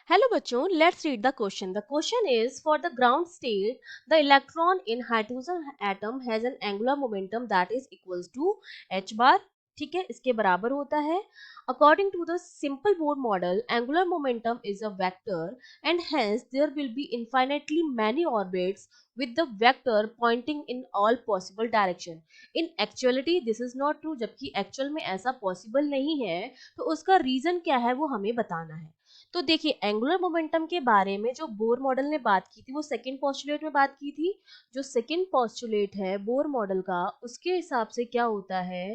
Hello बच्चों, let's read the question. The question is for the ground state, the electron in hydrogen atom has an angular momentum that is equals to h bar. ठीक है, इसके बराबर होता है. According to the simple Bohr model, angular momentum is a vector and hence there will be infinitely many orbits with the vector pointing in all possible direction. In actuality this is not true, जबकि actual में ऐसा possible नहीं है. तो उसका reason क्या है वो हमें बताना है. तो देखिए एंगुलर मोमेंटम के बारे में जो बोर मॉडल ने बात की थी वो सेकंड पोस्टुलेट में बात की थी. जो सेकंड पोस्टुलेट है बोर मॉडल का उसके हिसाब से क्या होता है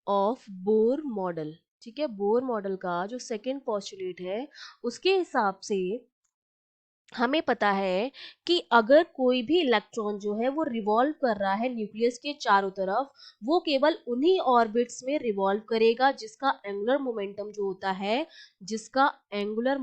ऑफ बोर मॉडल. ठीक है, बोर मॉडल का जो सेकंड पोस्टुलेट है उसके हिसाब से हमें पता है कि अगर कोई भी इलेक्ट्रॉन जो है वो रिवॉल्व कर रहा है न्यूक्लियस के चारों तरफ, वो केवल उन्हीं ऑर्बिट्स में रिवॉल्व करेगा जिसका एंगुलर मोमेंटम जो होता है, जिसका एंगुलर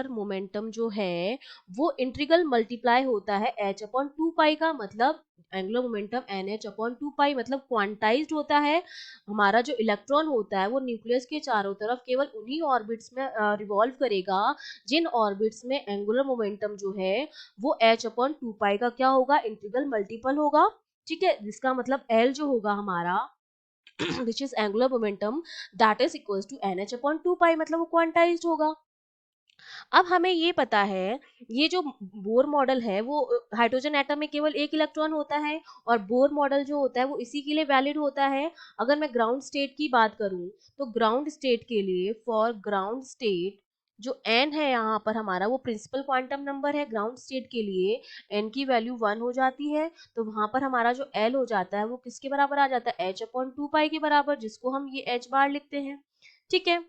मोमेंटम जो है वो इंटीग्रल मल्टीप्लाई होता है h अपॉन 2 पाई का. मतलब angular momentum NH upon 2 pi मतलब क्वांटाइज्ड होता है. हमारा जो इलेक्ट्रॉन होता है वो न्यूक्लियस के चारों तरफ केवल उन्हीं ऑर्बिट्स में रिवॉल्व करेगा जिन ऑर्बिट्स में एंगुलर मोमेंटम जो है वो h अपॉन 2 पाई का क्या होगा, इंटीग्रल मल्टीपल होगा. ठीक है, जिसका मतलब L जो होगा हमारा which is angular momentum that is equals to NH upon 2 pi, मतलब वो क्वांटाइज्ड होगा. अब हमें ये पता है ये जो बोर मॉडल है वो हाइड्रोजन एटम में केवल एक इलेक्ट्रॉन होता है और बोर मॉडल जो होता है वो इसी के लिए वैलिड होता है. अगर मैं ग्राउंड स्टेट की बात करूं तो ग्राउंड स्टेट के लिए फॉर ग्राउंड स्टेट जो n है यहाँ पर हमारा वो प्रिंसिपल क्वांटम नंबर है. ग्राउंड स्टेट के लिए n की वैल्यू 1 हो जाती है तो वहां पर हमारा जो l हो जाता है वो किसके बराबर आ जाता है, h अपॉन 2 पाई के बराबर, जिसको हम ये h बार लिखते हैं. ठीक है,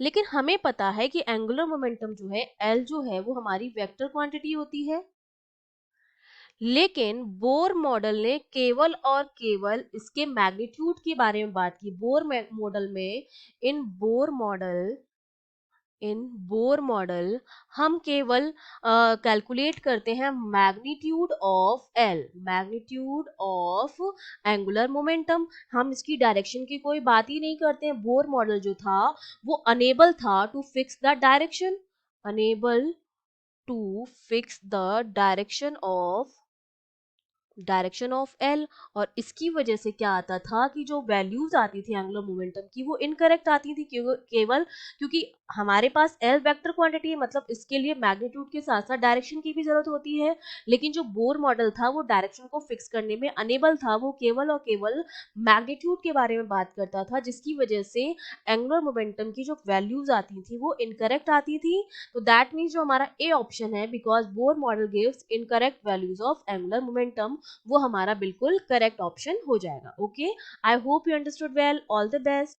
लेकिन हमें पता है कि एंगुलर मोमेंटम जो है L जो है वो हमारी वेक्टर क्वांटिटी होती है. लेकिन बोर मॉडल ने केवल और केवल इसके मैग्नीट्यूड के बारे में बात की. मॉडल में इन बोर मॉडल हम केवल कैलकुलेट करते हैं मैग्नीट्यूड ऑफ एंगुलर मोमेंटम. हम इसकी डायरेक्शन की कोई बात ही नहीं करते हैं. बोर मॉडल जो था वो अनेबल था to fix the direction, unable to fix the direction of l. और इसकी वजह से क्या आता था कि जो वैल्यूज आती थी एंगुलर मोमेंटम की वो इनकरेक्ट आती थी केवल क्योंकि हमारे पास एल वेक्टर क्वांटिटी है, मतलब इसके लिए मैग्नीट्यूड के साथ साथ डायरेक्शन की भी जरूरत होती है. लेकिन जो बोर मॉडल था वो डायरेक्शन को फिक्स करने में अनेबल था, वो केवल और केवल मैग्नीट्यूड के बारे में बात करता था जिसकी वजह से एंगुलर मोमेंटम की जो वैल्यूज आती थी वो इनकरेक्ट आती थी. तो दैट मीन्स जो हमारा ए ऑप्शन है because Bohr model gives incorrect values of angular momentum, वो हमारा बिल्कुल करेक्ट ऑप्शन हो जाएगा. Okay, I hope you understood well. All the best.